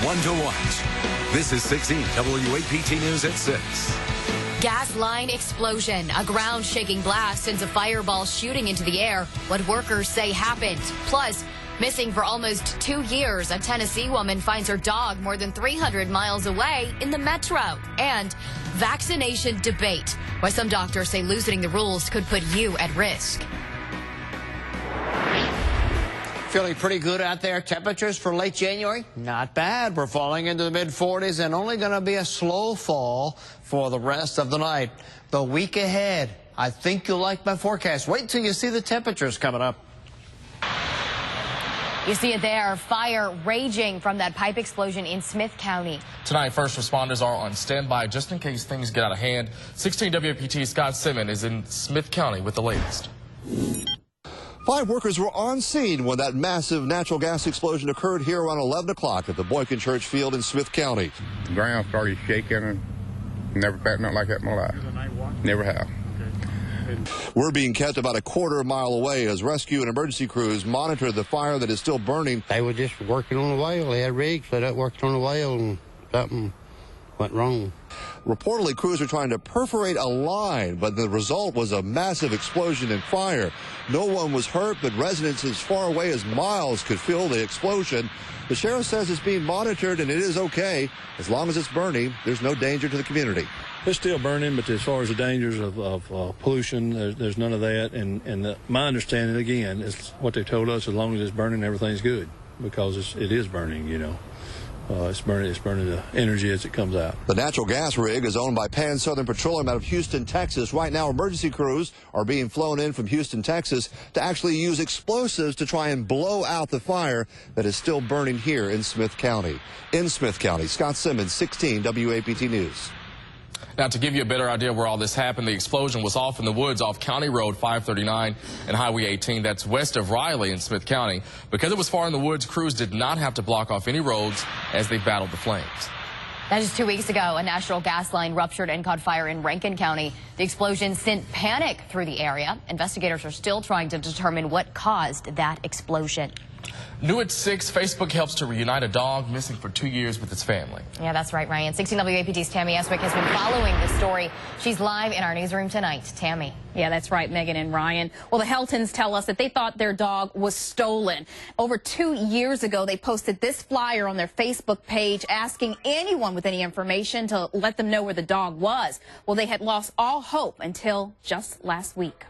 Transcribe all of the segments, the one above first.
one to watch. This is 16 WAPT News at 6. Gas line explosion. A ground-shaking blast sends a fireball shooting into the air. What workers say happened. Plus, missing for almost 2 years, a Tennessee woman finds her dog more than 300 miles away in the metro. And vaccination debate, why some doctors say loosening the rules could put you at risk. Feeling pretty good out there. Temperatures for late January, not bad. We're falling into the mid-40s and only going to be a slow fall for the rest of the night. The week ahead, I think you'll like my forecast. Wait till you see the temperatures coming up. You see it there, fire raging from that pipe explosion in Smith County. Tonight, first responders are on standby just in case things get out of hand. 16 WAPT Scott Simmons is in Smith County with the latest. 5 workers were on scene when that massive natural gas explosion occurred here around 11 o'clock at the Boykin Church Field in Smith County. The ground started shaking and never felt nothing like that in my life. Never have. We're being kept about a quarter mile away as rescue and emergency crews monitor the fire that is still burning. They were just working on the well. They had rigs set up working on the well and something went wrong. Reportedly, crews are trying to perforate a line, but the result was a massive explosion and fire. No one was hurt, but residents as far away as miles could feel the explosion. The sheriff says it's being monitored and it is okay. As long as it's burning, there's no danger to the community. It's still burning, but as far as the dangers of pollution, there's none of that. And my understanding, again, is what they told us, as long as it's burning, everything's good, because it is burning, you know. It's burning the energy as it comes out. The natural gas rig is owned by Pan Southern Petroleum out of Houston, Texas. Right now, emergency crews are being flown in from Houston, Texas to actually use explosives to try and blow out the fire that is still burning here in Smith County. In Smith County, Scott Simmons, 16 WAPT News. Now, to give you a better idea where all this happened, the explosion was off in the woods off County Road 539 and Highway 18. That's west of Riley in Smith County. Because it was far in the woods, crews did not have to block off any roads as they battled the flames. That just 2 weeks ago, a natural gas line ruptured and caught fire in Rankin County. The explosion sent panic through the area. Investigators are still trying to determine what caused that explosion. New at 6, Facebook helps to reunite a dog missing for 2 years with its family. Yeah, that's right, Ryan. 16 WAPT's Tammy Eswick has been following this story. She's live in our newsroom tonight. Tammy. Yeah, that's right, Megan and Ryan. Well, the Heltons tell us that they thought their dog was stolen. Over 2 years ago, they posted this flyer on their Facebook page asking anyone with any information to let them know where the dog was. Well, they had lost all hope until just last week.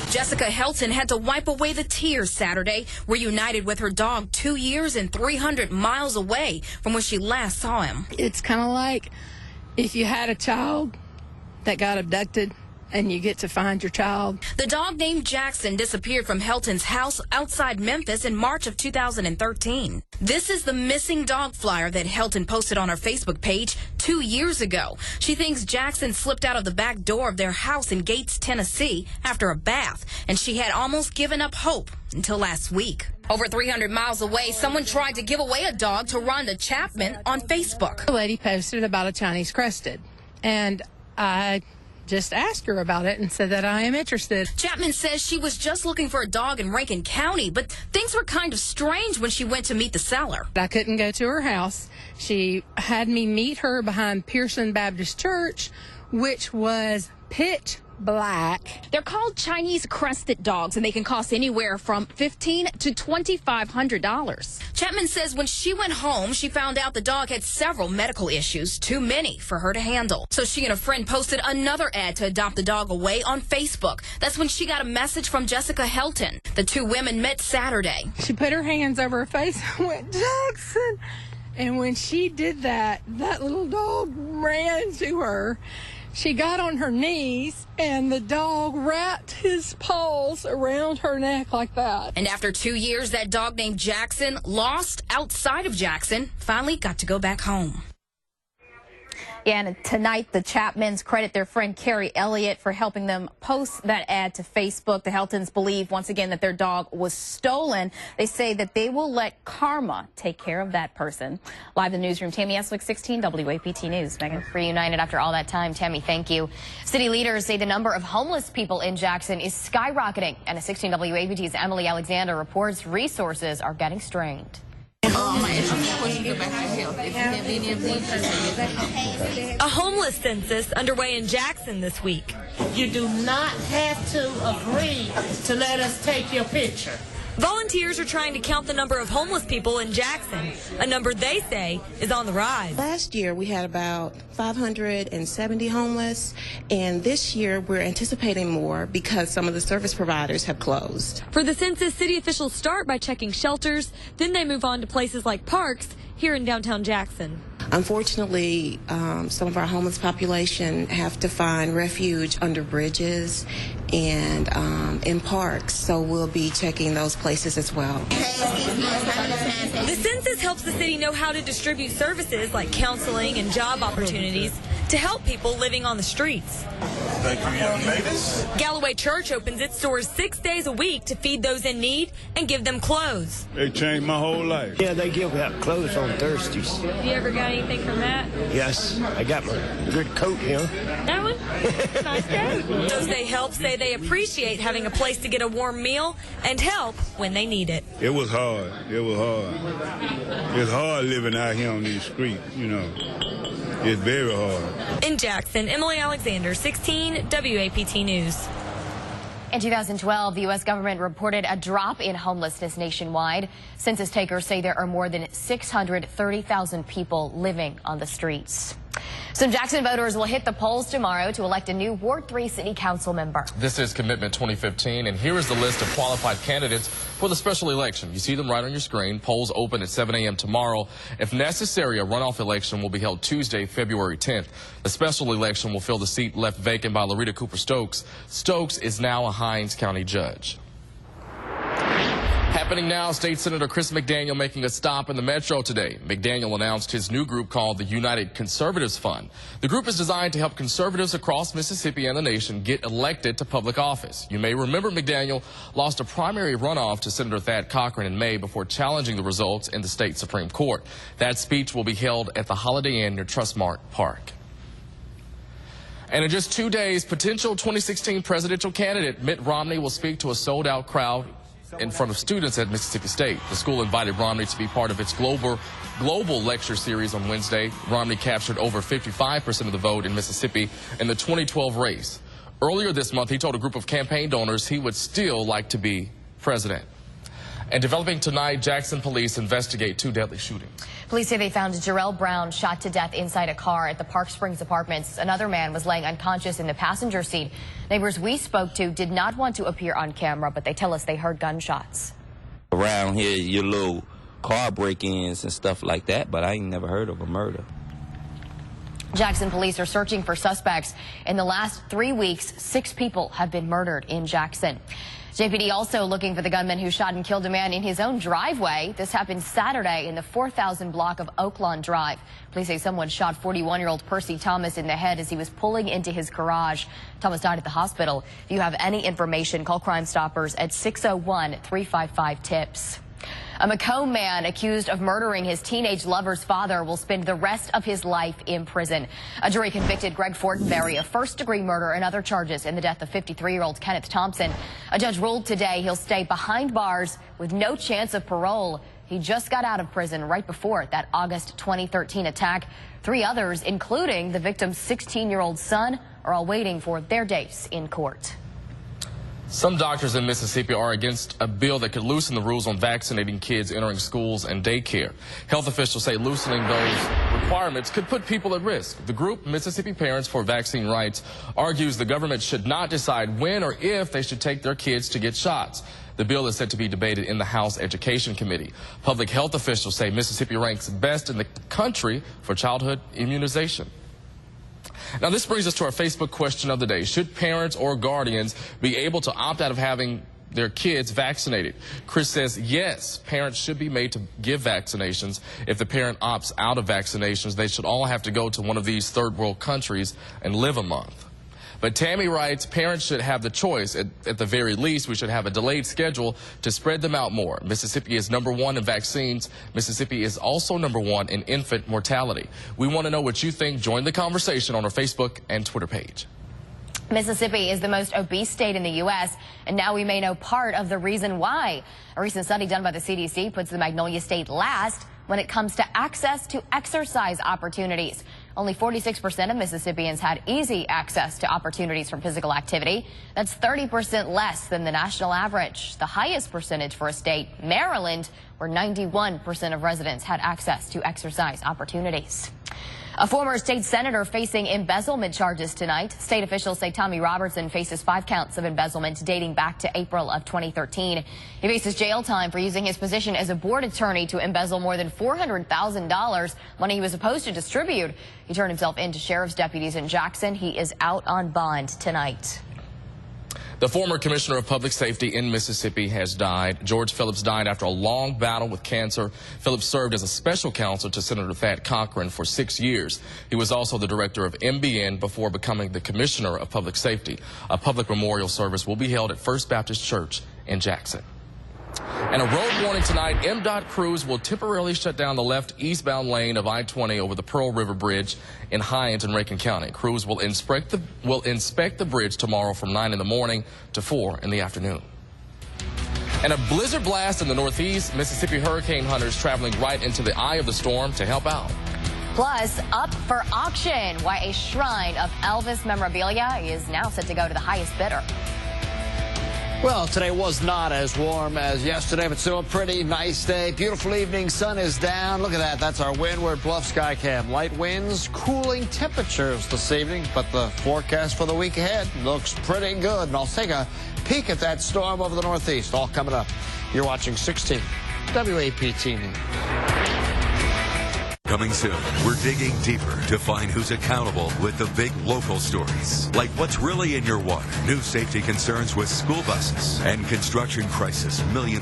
Jessica Helton had to wipe away the tears Saturday, reunited with her dog 2 years and 300 miles away from where she last saw him. It's kind of like if you had a child that got abducted and you get to find your child. The dog named Jackson disappeared from Helton's house outside Memphis in March of 2013. This is the missing dog flyer that Helton posted on her Facebook page 2 years ago. She thinks Jackson slipped out of the back door of their house in Gates, Tennessee after a bath, and she had almost given up hope until last week. Over 300 miles away, someone tried to give away a dog to Rhonda Chapman on Facebook. A lady posted about a Chinese crested, and I just asked her about it and said that I am interested. Chapman says she was just looking for a dog in Rankin County, but things were kind of strange when she went to meet the seller. I couldn't go to her house. She had me meet her behind Pearson Baptist Church, which was pitch black. They're called Chinese crested dogs, and they can cost anywhere from $1,500 to $2,500. Chapman says when she went home, she found out the dog had several medical issues, too many for her to handle. So she and a friend posted another ad to adopt the dog away on Facebook. That's when she got a message from Jessica Helton. The two women met Saturday. She put her hands over her face and went, "Jackson." And when she did that, that little dog ran to her. She got on her knees, and the dog wrapped his paws around her neck like that. And after 2 years, that dog named Jackson, lost outside of Jackson, finally got to go back home. Yeah, and tonight the Chapmans credit their friend Carrie Elliott for helping them post that ad to Facebook. The Heltons believe once again that their dog was stolen. They say that they will let karma take care of that person. Live in the newsroom, Tammy Eswick, 16 WAPT News. Megan. Reunited after all that time. Tammy, thank you. City leaders say the number of homeless people in Jackson is skyrocketing, and a 16 WAPT's Emily Alexander reports resources are getting strained. A homeless census underway in Jackson this week. You do not have to agree to let us take your picture. Volunteers are trying to count the number of homeless people in Jackson, a number they say is on the rise. Last year we had about 570 homeless, and this year we're anticipating more because some of the service providers have closed. For the census, city officials start by checking shelters, then they move on to places like parks here in downtown Jackson. Unfortunately, some of our homeless population have to find refuge under bridges and in parks, so we'll be checking those places as well. The census helps the city know how to distribute services like counseling and job opportunities to help people living on the streets. Thank you, young ladies. Galloway Church opens its doors 6 days a week to feed those in need and give them clothes. They changed my whole life. Yeah, they give out clothes on Thursdays. Have you ever got anything from that? Yes, I got my good coat here. That one? Nice coat. Those they help say they appreciate having a place to get a warm meal and help when they need it. It was hard. It was hard. It's hard living out here on these streets, you know. It's very hard. In Jackson, Emily Alexander, 16 WAPT News. In 2012, the U.S. government reported a drop in homelessness nationwide. Census takers say there are more than 630,000 people living on the streets. Some Jackson voters will hit the polls tomorrow to elect a new Ward 3 City Council member. This is Commitment 2015, and here is the list of qualified candidates for the special election. You see them right on your screen. Polls open at 7 a.m. tomorrow. If necessary, a runoff election will be held Tuesday, February 10th. The special election will fill the seat left vacant by Larita Cooper Stokes. Stokes is now a Hinds County judge. Happening now, State Senator Chris McDaniel making a stop in the metro today. McDaniel announced his new group called the United Conservatives Fund. The group is designed to help conservatives across Mississippi and the nation get elected to public office. You may remember McDaniel lost a primary runoff to Senator Thad Cochran in May before challenging the results in the state Supreme Court. That speech will be held at the Holiday Inn near Trustmark Park. And in just 2 days, potential 2016 presidential candidate Mitt Romney will speak to a sold-out crowd in front of students at Mississippi State. The school invited Romney to be part of its global lecture series on Wednesday. Romney captured over 55% of the vote in Mississippi in the 2012 race. Earlier this month, he told a group of campaign donors he would still like to be president. And developing tonight, Jackson police investigate 2 deadly shootings. Police say they found Jarrell Brown shot to death inside a car at the Park Springs Apartments. Another man was laying unconscious in the passenger seat. Neighbors we spoke to did not want to appear on camera, but they tell us they heard gunshots. Around here, your little car break-ins and stuff like that, but I ain't never heard of a murder. Jackson police are searching for suspects. In the last 3 weeks, 6 people have been murdered in Jackson. JPD also looking for the gunman who shot and killed a man in his own driveway. This happened Saturday in the 4000 block of Oaklawn Drive. Police say someone shot 41-year-old Percy Thomas in the head as he was pulling into his garage. Thomas died at the hospital. If you have any information, call Crime Stoppers at 601-355-TIPS. A Macomb man accused of murdering his teenage lover's father will spend the rest of his life in prison. A jury convicted Greg Fortenberry of first-degree murder and other charges in the death of 53-year-old Kenneth Thompson. A judge ruled today he'll stay behind bars with no chance of parole. He just got out of prison right before that August 2013 attack. 3 others, including the victim's 16-year-old son, are all waiting for their dates in court. Some doctors in Mississippi are against a bill that could loosen the rules on vaccinating kids entering schools and daycare. Health officials say loosening those requirements could put people at risk. The group, Mississippi Parents for Vaccine Rights, argues the government should not decide when or if they should take their kids to get shots. The bill is set to be debated in the House Education Committee. Public health officials say Mississippi ranks best in the country for childhood immunization. Now, this brings us to our Facebook question of the day. Should parents or guardians be able to opt out of having their kids vaccinated. Chris says, yes, parents should be made to give vaccinations. If the parent opts out of vaccinations, they should all have to go to one of these third world countries and live a month. But Tammy writes, parents should have the choice. At the very least, we should have a delayed schedule to spread them out more. Mississippi is #1 in vaccines. Mississippi is also #1 in infant mortality. We want to know what you think. Join the conversation on our Facebook and Twitter page. Mississippi is the most obese state in the U.S., and now we may know part of the reason why. A recent study done by the CDC puts the Magnolia State last when it comes to access to exercise opportunities. Only 46% of Mississippians had easy access to opportunities for physical activity. That's 30% less than the national average. The highest percentage for a state, Maryland, where 91% of residents had access to exercise opportunities. A former state senator facing embezzlement charges tonight. State officials say Tommy Robertson faces 5 counts of embezzlement dating back to April of 2013. He faces jail time for using his position as a board attorney to embezzle more than $400,000, money he was supposed to distribute. He turned himself in to sheriff's deputies in Jackson. He is out on bond tonight. The former commissioner of public safety in Mississippi has died. George Phillips died after a long battle with cancer. Phillips served as a special counsel to Senator Thad Cochran for 6 years. He was also the director of MBN before becoming the commissioner of public safety. A public memorial service will be held at First Baptist Church in Jackson. And a road warning tonight. MDOT crews will temporarily shut down the left eastbound lane of I-20 over the Pearl River Bridge in Hynes and Rankin County. Crews will inspect the bridge tomorrow from 9 in the morning to 4 in the afternoon. And a blizzard blast in the Northeast. Mississippi hurricane hunters traveling right into the eye of the storm to help out. Plus, up for auction, why a shrine of Elvis memorabilia is now set to go to the highest bidder. Well, today was not as warm as yesterday, but still a pretty nice day. Beautiful evening. Sun is down. Look at that. That's our Windward Bluff sky cam. Light winds, cooling temperatures this evening, but the forecast for the week ahead looks pretty good. And I'll take a peek at that storm over the Northeast. All coming up. You're watching 16 WAPT News. Coming soon, we're digging deeper to find who's accountable with the big local stories. Like what's really in your water, new safety concerns with school buses, and construction crisis. Millions